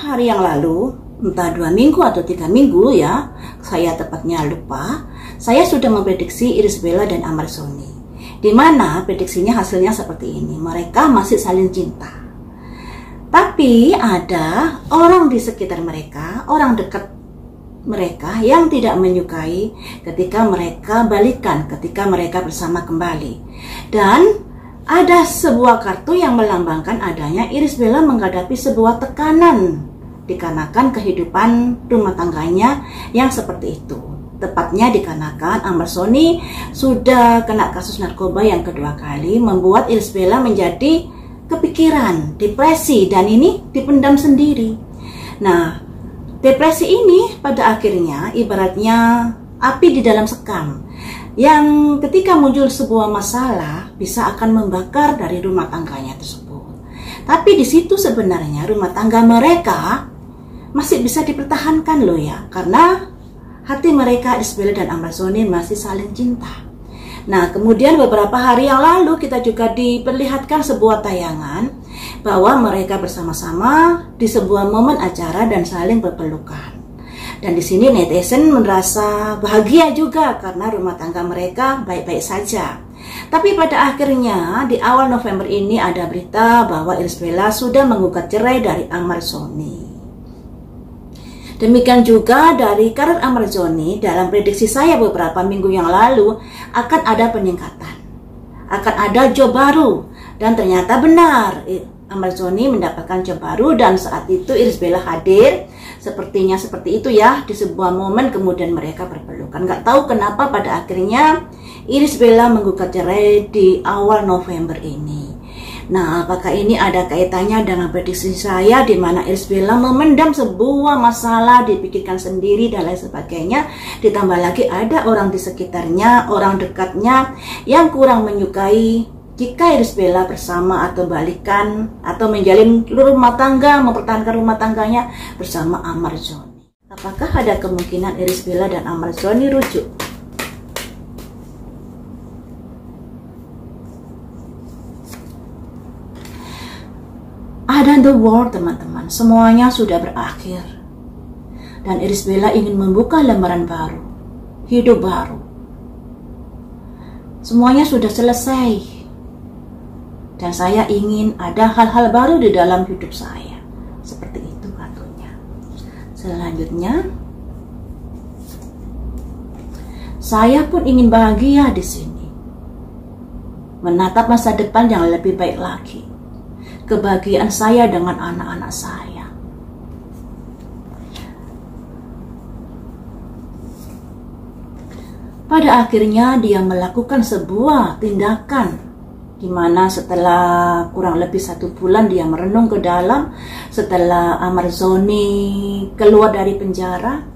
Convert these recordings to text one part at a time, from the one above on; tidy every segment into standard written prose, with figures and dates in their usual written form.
hari yang lalu, entah 2 minggu atau 3 minggu ya, saya tepatnya lupa, saya sudah memprediksi Irish Bella dan Ahmad Sony. Di mana prediksinya hasilnya seperti ini, mereka masih saling cinta. Tapi ada orang di sekitar mereka, orang dekat mereka yang tidak menyukai ketika mereka balikan, ketika mereka bersama kembali. Dan ada sebuah kartu yang melambangkan adanya Irish Bella menghadapi sebuah tekanan dikarenakan kehidupan rumah tangganya yang seperti itu. Tepatnya dikarenakan Ahmad Sony sudah kena kasus narkoba yang kedua kali, membuat Irish Bella menjadi kepikiran, depresi, dan ini dipendam sendiri. Nah, depresi ini pada akhirnya ibaratnya api di dalam sekam, yang ketika muncul sebuah masalah bisa akan membakar dari rumah tangganya tersebut. Tapi di situ sebenarnya rumah tangga mereka masih bisa dipertahankan loh ya, karena hati mereka Irish Bella dan Ahmad Sony masih saling cinta. Nah, kemudian beberapa hari yang lalu kita juga diperlihatkan sebuah tayangan bahwa mereka bersama-sama di sebuah momen acara dan saling berpelukan. Dan di sini netizen merasa bahagia juga karena rumah tangga mereka baik-baik saja. Tapi pada akhirnya di awal November ini ada berita bahwa Irish Bella sudah menggugat cerai dari Ahmad Sony. Demikian juga dari karir Ahmad Sony, dalam prediksi saya beberapa minggu yang lalu akan ada peningkatan, akan ada job baru, dan ternyata benar Ahmad Sony mendapatkan job baru dan saat itu Irish Bella hadir. Sepertinya seperti itu ya, di sebuah momen kemudian mereka berpelukan. Nggak tahu kenapa pada akhirnya Irish Bella menggugat cerai di awal November ini. Nah, apakah ini ada kaitannya dengan prediksi saya di mana Irish Bella memendam sebuah masalah, dipikirkan sendiri dan lain sebagainya. Ditambah lagi ada orang di sekitarnya, orang dekatnya yang kurang menyukai jika Irish Bella bersama atau balikan atau menjalin rumah tangga, mempertahankan rumah tangganya bersama Ahmad Sony. Apakah ada kemungkinan Irish Bella dan Ahmad Sony rujuk? Ada the war, teman-teman. Semuanya sudah berakhir. Dan Irish Bella ingin membuka lembaran baru, hidup baru. Semuanya sudah selesai. Dan saya ingin ada hal-hal baru di dalam hidup saya. Seperti itu katanya. Selanjutnya, saya pun ingin bahagia di sini. Menatap masa depan yang lebih baik lagi. Kebahagiaan saya dengan anak-anak saya. Pada akhirnya dia melakukan sebuah tindakan di mana setelah kurang lebih 1 bulan dia merenung ke dalam, setelah Ahmad Sony keluar dari penjara,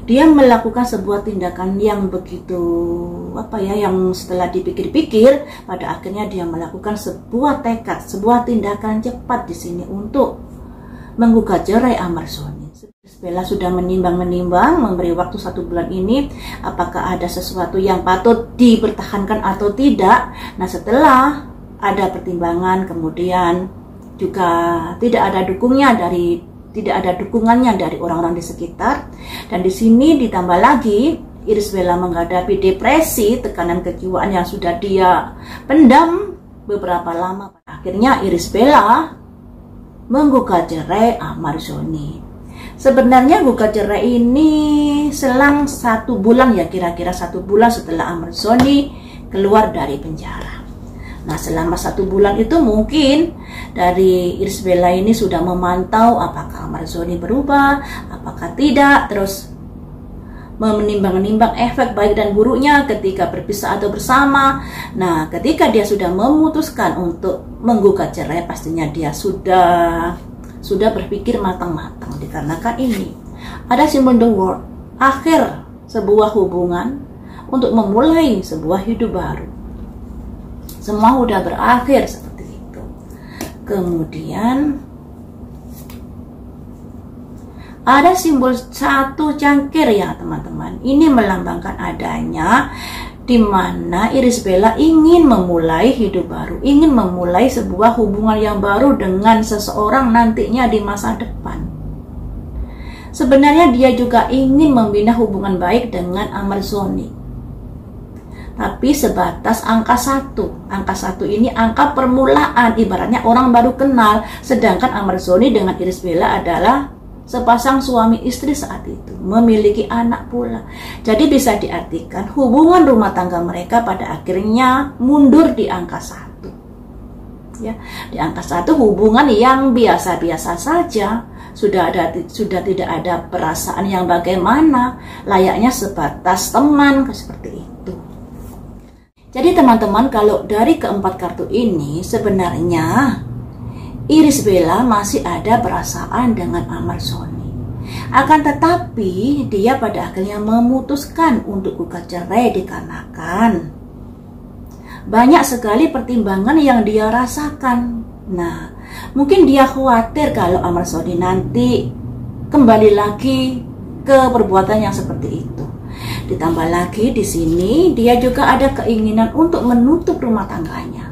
dia melakukan sebuah tindakan yang begitu yang setelah dipikir-pikir pada akhirnya dia melakukan sebuah tekad, sebuah tindakan cepat di sini untuk menggugat cerai Ahmad Sony. Bella sudah menimbang-menimbang, memberi waktu 1 bulan ini, apakah ada sesuatu yang patut dipertahankan atau tidak. Nah, setelah ada pertimbangan, kemudian juga tidak ada dukungannya dari orang-orang di sekitar. Dan di sini ditambah lagi Irish Bella menghadapi depresi, tekanan kejiwaan yang sudah dia pendam beberapa lama. Akhirnya Irish Bella menggugat cerai Ahmad Sony. Sebenarnya gugat cerai ini selang 1 bulan ya, kira-kira 1 bulan setelah Ahmad Sony keluar dari penjara. Nah, selama 1 bulan itu mungkin dari Irish Bella ini sudah memantau apakah Ahmad Sony berubah, apakah tidak, terus menimbang-nimbang efek baik dan buruknya ketika berpisah atau bersama. Nah, ketika dia sudah memutuskan untuk menggugat cerai, pastinya dia sudah berpikir matang-matang, dikarenakan ini ada simbol the world, akhir sebuah hubungan untuk memulai sebuah hidup baru. Semua udah berakhir seperti itu. Kemudian ada simbol 1 cangkir ya teman-teman. Ini melambangkan adanya di mana Irish Bella ingin memulai hidup baru, ingin memulai sebuah hubungan yang baru dengan seseorang nantinya di masa depan. Sebenarnya dia juga ingin membina hubungan baik dengan Amarzoni, tapi sebatas angka 1. Angka 1 ini angka permulaan, ibaratnya orang baru kenal. Sedangkan Amarzoni dengan Iris Bella adalah sepasang suami istri saat itu, memiliki anak pula. Jadi bisa diartikan hubungan rumah tangga mereka pada akhirnya mundur di angka 1. Ya, di angka 1 hubungan yang biasa-biasa saja, sudah tidak ada perasaan yang bagaimana, layaknya sebatas teman seperti itu. Jadi teman-teman, kalau dari keempat kartu ini sebenarnya Iris Bella masih ada perasaan dengan Amarzoni. Akan tetapi dia pada akhirnya memutuskan untuk gugat cerai dikarenakan banyak sekali pertimbangan yang dia rasakan. Nah, mungkin dia khawatir kalau Amarzoni nanti kembali lagi ke perbuatan yang seperti itu. Ditambah lagi di sini dia juga ada keinginan untuk menutup rumah tangganya,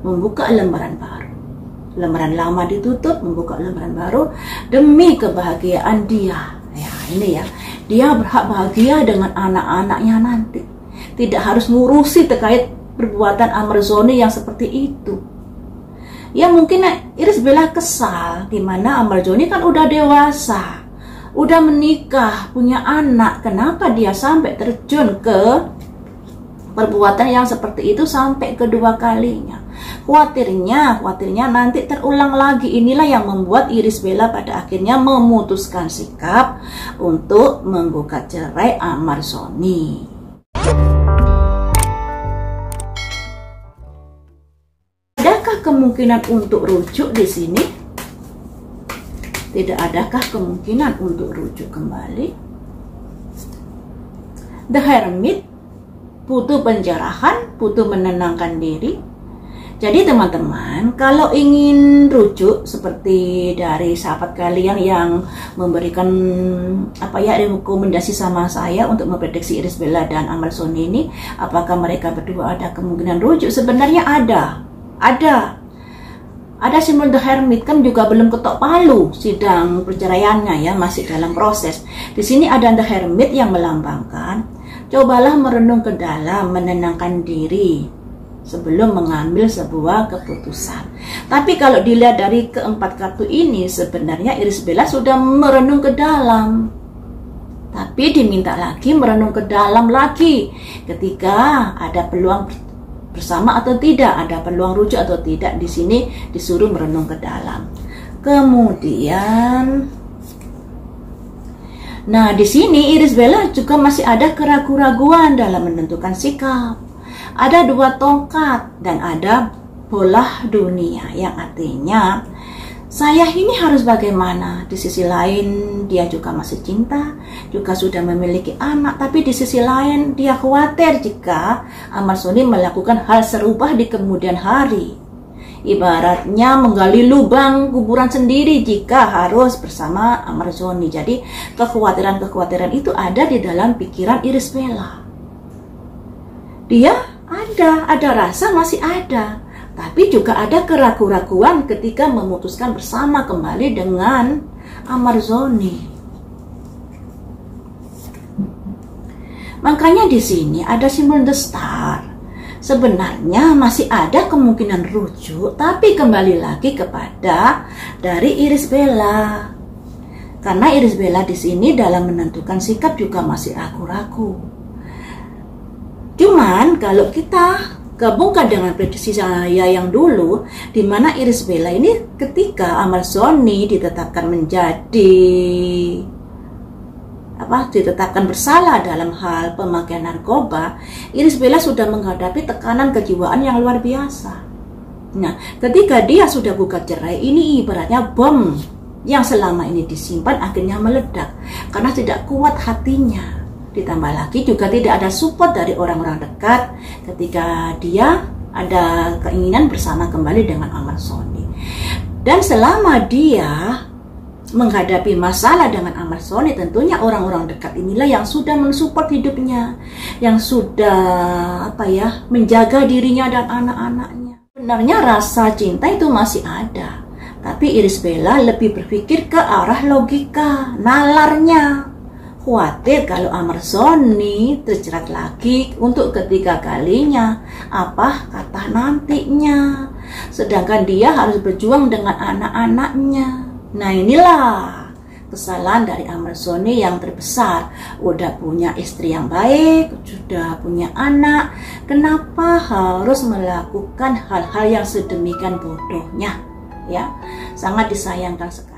membuka lembaran baru. Lembaran lama ditutup, membuka lembaran baru demi kebahagiaan dia. Ya, ini ya. Dia berhak bahagia dengan anak-anaknya nanti. Tidak harus ngurusi terkait perbuatan Amarzoni yang seperti itu. Ya mungkin Iris Bella kesal, dimana Amarzoni kan udah dewasa, udah menikah, punya anak. Kenapa dia sampai terjun ke perbuatan yang seperti itu sampai kedua kalinya? Khawatirnya nanti terulang lagi. Inilah yang membuat Iris Bella pada akhirnya memutuskan sikap untuk menggugat cerai Amarzoni. Adakah kemungkinan untuk rujuk di sini? Tidak adakah kemungkinan untuk rujuk kembali? The Hermit, butuh penjarahan, butuh menenangkan diri. Jadi teman-teman, kalau ingin rujuk seperti dari sahabat kalian yang memberikan rekomendasi sama saya untuk memprediksi Iris Bella dan Amarzoni ini, apakah mereka berdua ada kemungkinan rujuk? Sebenarnya ada simbol The Hermit, kan juga belum ketok palu sidang perceraiannya ya, masih dalam proses. Di sini ada The Hermit yang melambangkan cobalah merenung ke dalam, menenangkan diri sebelum mengambil sebuah keputusan. Tapi kalau dilihat dari keempat kartu ini, sebenarnya Iris Bella sudah merenung ke dalam. Tapi diminta lagi merenung ke dalam lagi ketika ada peluang bersama atau tidak, ada peluang rujuk atau tidak. Di sini disuruh merenung ke dalam. Kemudian, nah di sini Iris Bella juga masih ada keraguan-raguan dalam menentukan sikap. Ada 2 tongkat dan ada bola dunia, yang artinya saya ini harus bagaimana. Di sisi lain dia juga masih cinta, juga sudah memiliki anak, tapi di sisi lain dia khawatir jika Amarzoni melakukan hal serupa di kemudian hari. Ibaratnya menggali lubang kuburan sendiri jika harus bersama Amarzoni. Jadi kekhawatiran-kekhawatiran itu ada di dalam pikiran Iris Bella. Dia ada rasa masih ada, tapi juga ada keraguan-raguan ketika memutuskan bersama kembali dengan Amarzoni. Makanya di sini ada simbol The Star. Sebenarnya masih ada kemungkinan rujuk, tapi kembali lagi kepada dari Iris Bella. Karena Iris Bella di sini dalam menentukan sikap juga masih ragu-ragu. Cuman kalau kita gabungkan dengan prediksi saya yang dulu, di mana Iris Bella ini ketika Amarzoni ditetapkan ditetapkan bersalah dalam hal pemakaian narkoba, Iris Bella sudah menghadapi tekanan kejiwaan yang luar biasa. Nah, ketika dia sudah gugat cerai, ini ibaratnya bom yang selama ini disimpan akhirnya meledak karena tidak kuat hatinya. Ditambah lagi juga tidak ada support dari orang-orang dekat ketika dia ada keinginan bersama kembali dengan Amarzoni. Dan selama dia menghadapi masalah dengan Amarzoni, tentunya orang-orang dekat inilah yang sudah mensupport hidupnya, yang sudah menjaga dirinya dan anak-anaknya. Sebenarnya rasa cinta itu masih ada, Tapi Irish Bella lebih berpikir ke arah logika, nalarnya. Khawatir kalau Amersoni terjerat lagi untuk ketiga kalinya. Apa kata nantinya? Sedangkan dia harus berjuang dengan anak-anaknya. Nah inilah kesalahan dari Amersoni yang terbesar. Udah punya istri yang baik, sudah punya anak, kenapa harus melakukan hal-hal yang sedemikian bodohnya? Ya, sangat disayangkan sekali.